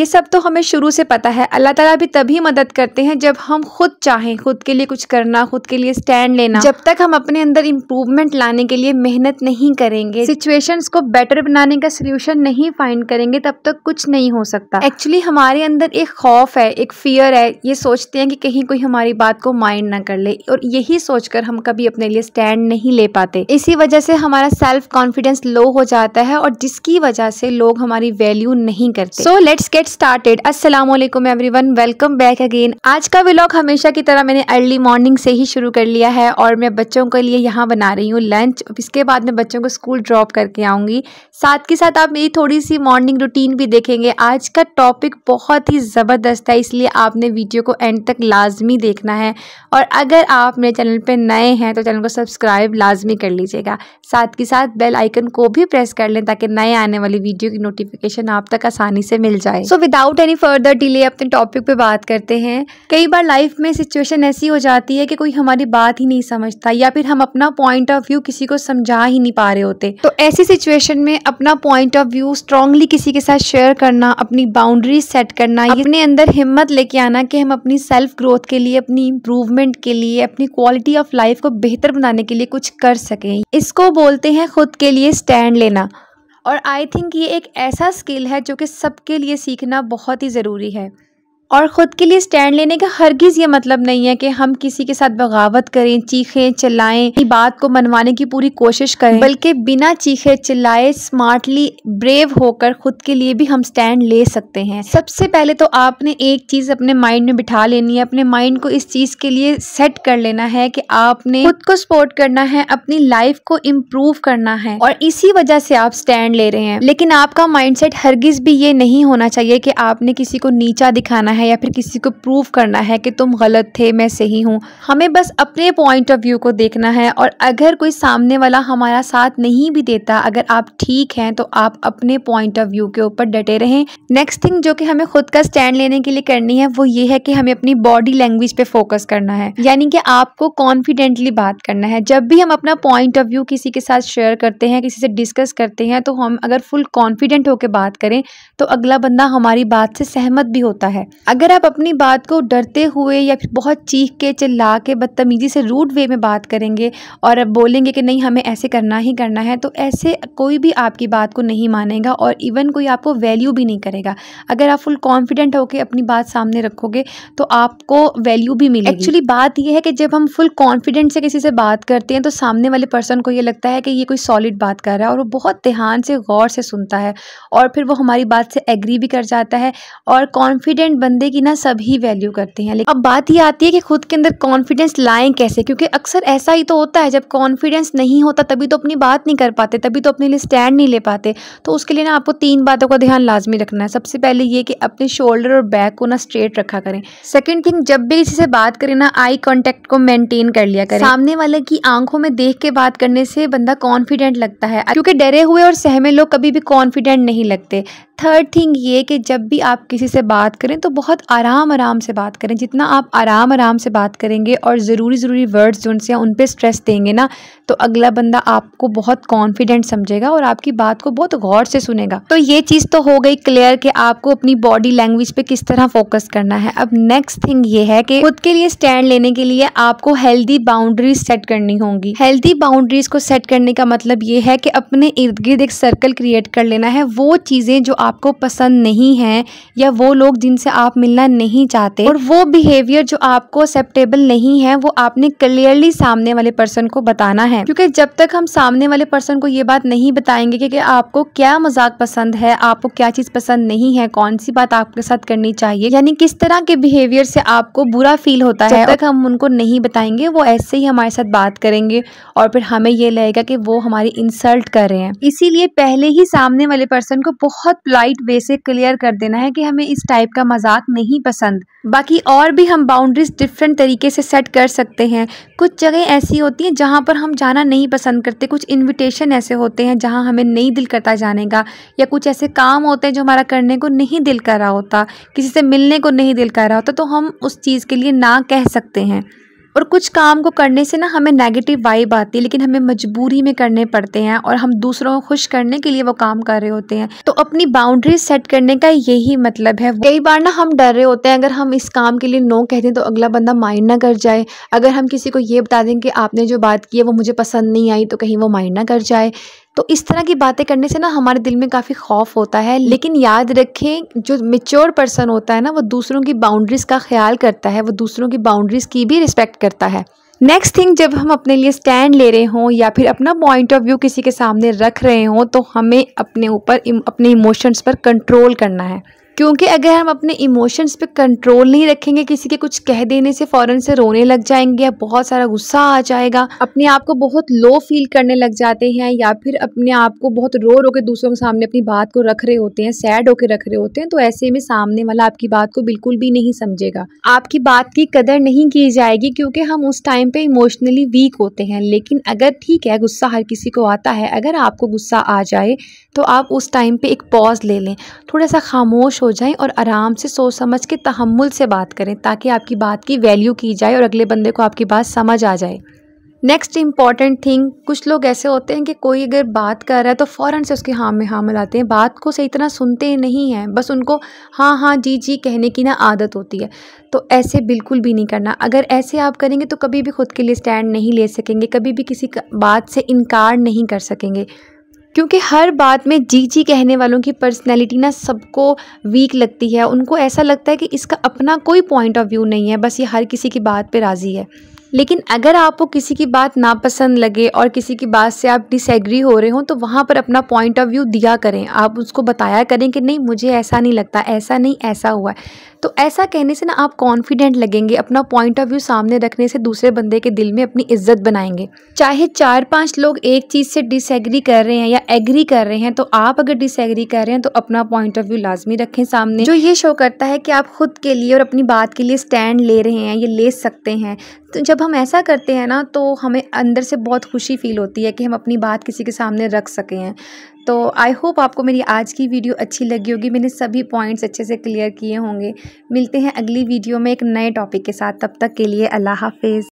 ये सब तो हमें शुरू से पता है। अल्लाह ताला भी तभी मदद करते हैं जब हम खुद चाहें, खुद के लिए कुछ करना, खुद के लिए स्टैंड लेना। जब तक हम अपने अंदर इम्प्रूवमेंट लाने के लिए मेहनत नहीं करेंगे, सिचुएशंस को बेटर बनाने का सोल्यूशन नहीं फाइंड करेंगे, तब तक कुछ नहीं हो सकता। एक्चुअली हमारे अंदर एक खौफ है, एक फियर है। ये सोचते हैं कि कहीं कोई हमारी बात को माइंड ना कर ले, और यही सोचकर हम कभी अपने लिए स्टैंड नहीं ले पाते। इसी वजह से हमारा सेल्फ कॉन्फिडेंस लो हो जाता है और जिसकी वजह से लोग हमारी वैल्यू नहीं करते। So let's get started. अस्सलामुअलैकुम एवरीवन, वेलकम बैक अगेन। आज का व्लॉग हमेशा की तरह मैंने अर्ली मॉर्निंग से ही शुरू कर लिया है और मैं बच्चों के लिए यहाँ बना रही हूँ लंच। इसके बाद मैं बच्चों को स्कूल ड्रॉप करके आऊँगी। साथ के साथ आप मेरी थोड़ी सी मॉर्निंग रूटीन भी देखेंगे। आज का टॉपिक बहुत ही ज़बरदस्त है, इसलिए आपने वीडियो को एंड तक लाजमी देखना है। और अगर आप मेरे चैनल पर नए हैं तो चैनल को सब्सक्राइब लाजमी कर लीजिएगा। साथ के साथ बेल आइकन को भी प्रेस कर लें ताकि नए आने वाली वीडियो की नोटिफिकेशन आप तक आसानी से मिल जाए। So without any further delay अपने टॉपिक पे बात करते हैं। कई बार लाइफ में सिचुएशन ऐसी हो जाती है कि कोई हमारी बात ही नहीं समझता या फिर हम अपना पॉइंट ऑफ व्यू किसी को समझा ही नहीं पा रहे होते। तो ऐसी सिचुएशन में अपना पॉइंट ऑफ व्यू स्ट्रांगली किसी के साथ शेयर करना, अपनी बाउंड्रीज सेट करना, अपने अंदर हिम्मत लेके आना कि हम अपनी सेल्फ ग्रोथ के लिए, अपनी इम्प्रूवमेंट के लिए, अपनी क्वालिटी ऑफ लाइफ को बेहतर बनाने के लिए कुछ कर सकें, इसको बोलते हैं खुद के लिए स्टैंड लेना। और आई थिंक ये एक ऐसा स्किल है जो कि सबके लिए सीखना बहुत ही ज़रूरी है। और ख़ुद के लिए स्टैंड लेने का हरगिज़ ये मतलब नहीं है कि हम किसी के साथ बगावत करें, चीखें चिल्लाएं, बात को मनवाने की पूरी कोशिश करें, बल्कि बिना चीखे चिल्लाए स्मार्टली ब्रेव होकर खुद के लिए भी हम स्टैंड ले सकते हैं। सबसे पहले तो आपने एक चीज़ अपने माइंड में बिठा लेनी है, अपने माइंड को इस चीज़ के लिए सेट कर लेना है कि आपने खुद को सपोर्ट करना है, अपनी लाइफ को इम्प्रूव करना है और इसी वजह से आप स्टैंड ले रहे हैं। लेकिन आपका माइंडसेट हरगिज़ भी ये नहीं होना चाहिए कि आपने किसी को नीचा दिखाना है या फिर किसी को प्रूव करना है कि तुम गलत थे, मैं सही हूँ। हमें बस अपने पॉइंट ऑफ व्यू को देखना है और अगर कोई सामने वाला हमारा साथ नहीं भी देता, अगर आप ठीक हैं तो आप अपने पॉइंट ऑफ व्यू के ऊपर डटे रहें। नेक्स्ट थिंग जो कि हमें खुद का स्टैंड लेने के लिए करनी है वो ये है कि हमें अपनी बॉडी लैंग्वेज पे फोकस करना है, यानी कि आपको कॉन्फिडेंटली बात करना है। जब भी हम अपना पॉइंट ऑफ व्यू किसी के साथ शेयर करते हैं, किसी से डिस्कस करते हैं, तो हम अगर फुल कॉन्फिडेंट होकर बात करें तो अगला बंदा हमारी बात से सहमत भी होता है। अगर आप अपनी बात को डरते हुए या फिर बहुत चीख के चिल्ला के बदतमीजी से रूड वे में बात करेंगे और बोलेंगे कि नहीं हमें ऐसे करना ही करना है, तो ऐसे कोई भी आपकी बात को नहीं मानेगा और इवन कोई आपको वैल्यू भी नहीं करेगा। अगर आप फुल कॉन्फिडेंट होकर अपनी बात सामने रखोगे तो आपको वैल्यू भी मिलेगी। एक्चुअली बात यह है कि जब हम फुल कॉन्फिडेंट से किसी से बात करते हैं तो सामने वाले पर्सन को ये लगता है कि ये कोई सॉलिड बात कर रहा है और वो बहुत ध्यान से गौर से सुनता है और फिर वो हमारी बात से एग्री भी कर जाता है। और कॉन्फिडेंट बंदे की ना सभी वैल्यू करते हैं। लेकिन अब बात ये आती है कि खुद के अंदर कॉन्फिडेंस लाएं कैसे, क्योंकि अक्सर ऐसा ही तो होता है, जब कॉन्फिडेंस नहीं होता तभी तो अपनी बात नहीं कर पाते, तभी तो अपने लिए स्टैंड नहीं ले पाते। तो उसके लिए ना आपको 3 बातों का ध्यान लाजमी रखना है। सबसे पहले ये कि अपने शोल्डर और बैक को ना स्ट्रेट रखा करें। सेकंड थिंग, जब भी किसी से बात करें ना आई कांटेक्ट को मेंटेन कर लिया करें। सामने वाले की आंखों में देख के बात करने से बंदा कॉन्फिडेंट लगता है, क्योंकि डरे हुए और सहमे लोग कभी भी कॉन्फिडेंट नहीं लगते। थर्ड थिंग ये कि जब भी आप किसी से बात करें तो बहुत आराम से बात करें। जितना आप आराम से बात करेंगे और ज़रूरी वर्ड्स जो उनसे उन पे स्ट्रेस देंगे ना, तो अगला बंदा आपको बहुत कॉन्फिडेंट समझेगा और आपकी बात को बहुत गौर से सुनेगा। तो ये चीज़ तो हो गई क्लियर कि आपको अपनी बॉडी लैंग्वेज पे किस तरह फोकस करना है। अब नेक्स्ट थिंग ये है कि खुद के लिए स्टैंड लेने के लिए आपको हेल्दी बाउंड्रीज सेट करनी होंगी। हेल्दी बाउंड्रीज को सेट करने का मतलब ये है कि अपने इर्द गिर्द एक सर्कल क्रिएट कर लेना है। वो चीज़ें जो आपको पसंद नहीं है या वो लोग जिनसे आप मिलना नहीं चाहते और वो बिहेवियर जो आपको एक्सेप्टेबल नहीं है, वो आपने क्लियरली सामने वाले पर्सन को बताना है। क्योंकि जब तक हम सामने वाले पर्सन को ये बात नहीं बताएंगे कि आपको क्या मजाक पसंद है, आपको क्या चीज़ पसंद नहीं है, कौन सी बात आपके साथ करनी चाहिए, यानी किस तरह के बिहेवियर से आपको बुरा फील होता है, जब तक हम उनको नहीं बताएंगे वो ऐसे ही हमारे साथ बात करेंगे और फिर हमें ये लगेगा कि वो हमारी इंसल्ट कर रहे हैं। इसीलिए पहले ही सामने वाले पर्सन को बहुत पोलाइट वे से क्लियर कर देना है कि हमें इस टाइप का मजाक नहीं पसंद। बाकी और भी हम बाउंड्रीज डिफरेंट तरीके से सेट कर सकते हैं। कुछ जगह ऐसी होती हैं जहाँ पर हम जाना नहीं पसंद करते, कुछ इनविटेशन ऐसे होते हैं जहाँ हमें नहीं दिल करता जाने का, या कुछ ऐसे काम होते हैं जो हमारा करने को नहीं दिल कर रहा होता, किसी से मिलने को नहीं दिल कर रहा होता, तो हम उस चीज़ के लिए ना कह सकते हैं। और कुछ काम को करने से ना हमें नेगेटिव वाइब आती है, लेकिन हमें मजबूरी में करने पड़ते हैं और हम दूसरों को खुश करने के लिए वो काम कर रहे होते हैं। तो अपनी बाउंड्रीज सेट करने का यही मतलब है। कई बार ना हम डर रहे होते हैं, अगर हम इस काम के लिए नो कह दें तो अगला बंदा माइंड ना कर जाए। अगर हम किसी को ये बता दें कि आपने जो बात की है वो मुझे पसंद नहीं आई, तो कहीं वो माइंड ना कर जाए। तो इस तरह की बातें करने से ना हमारे दिल में काफ़ी खौफ होता है। लेकिन याद रखें, जो मैच्योर पर्सन होता है ना, वो दूसरों की बाउंड्रीज़ का ख्याल करता है, वो दूसरों की बाउंड्रीज़ की भी रिस्पेक्ट करता है। नेक्स्ट थिंग, जब हम अपने लिए स्टैंड ले रहे हों या फिर अपना पॉइंट ऑफ व्यू किसी के सामने रख रहे हों, तो हमें अपने ऊपर अपने इमोशंस पर कंट्रोल करना है। क्योंकि अगर हम अपने इमोशंस पे कंट्रोल नहीं रखेंगे, किसी के कुछ कह देने से फ़ौरन से रोने लग जाएंगे, बहुत सारा गुस्सा आ जाएगा, अपने आप को बहुत लो फील करने लग जाते हैं, या फिर अपने आप को बहुत रो रो के दूसरों के सामने अपनी बात को रख रहे होते हैं, सैड होके रख रहे होते हैं, तो ऐसे में सामने वाला आपकी बात को बिल्कुल भी नहीं समझेगा, आपकी बात की कदर नहीं की जाएगी, क्योंकि हम उस टाइम पे इमोशनली वीक होते हैं। लेकिन अगर ठीक है, गुस्सा हर किसी को आता है, अगर आपको गुस्सा आ जाए तो आप उस टाइम पे एक पॉज ले लें, थोड़ा सा खामोश हो जाएं और आराम से सोच समझ के तहम्मुल से बात करें, ताकि आपकी बात की वैल्यू की जाए और अगले बंदे को आपकी बात समझ आ जाए। नेक्स्ट इम्पॉर्टेंट थिंग, कुछ लोग ऐसे होते हैं कि कोई अगर बात कर रहा है तो फ़ौरन से उसके हाँ में हाँ मिलाते हैं, बात को सही तरह सुनते नहीं हैं, बस उनको हाँ हाँ जी जी कहने की ना आदत होती है। तो ऐसे बिल्कुल भी नहीं करना। अगर ऐसे आप करेंगे तो कभी भी खुद के लिए स्टैंड नहीं ले सकेंगे, कभी भी किसी बात से इनकार नहीं कर सकेंगे, क्योंकि हर बात में जी जी कहने वालों की पर्सनैलिटी ना सबको वीक लगती है। उनको ऐसा लगता है कि इसका अपना कोई पॉइंट ऑफ व्यू नहीं है, बस ये हर किसी की बात पे राज़ी है। लेकिन अगर आपको किसी की बात नापसंद लगे और किसी की बात से आप डिसएग्री हो रहे हो, तो वहाँ पर अपना पॉइंट ऑफ व्यू दिया करें, आप उसको बताया करें कि नहीं मुझे ऐसा नहीं लगता, ऐसा नहीं ऐसा हुआ है। तो ऐसा कहने से ना आप कॉन्फिडेंट लगेंगे, अपना पॉइंट ऑफ व्यू सामने रखने से दूसरे बंदे के दिल में अपनी इज्जत बनाएंगे। चाहे 4-5 लोग एक चीज़ से डिसएग्री कर रहे हैं या एग्री कर रहे हैं, तो आप अगर डिसएग्री कर रहे हैं तो अपना पॉइंट ऑफ व्यू लाजमी रखें सामने, जो ये शो करता है कि आप खुद के लिए और अपनी बात के लिए स्टैंड ले रहे हैं, ये ले सकते हैं। तो जब हम ऐसा करते हैं ना, तो हमें अंदर से बहुत खुशी फील होती है कि हम अपनी बात किसी के सामने रख सके हैं। तो आई होप आपको मेरी आज की वीडियो अच्छी लगी होगी, मैंने सभी पॉइंट्स अच्छे से क्लियर किए होंगे। मिलते हैं अगली वीडियो में एक नए टॉपिक के साथ, तब तक के लिए अल्लाह हाफिज़।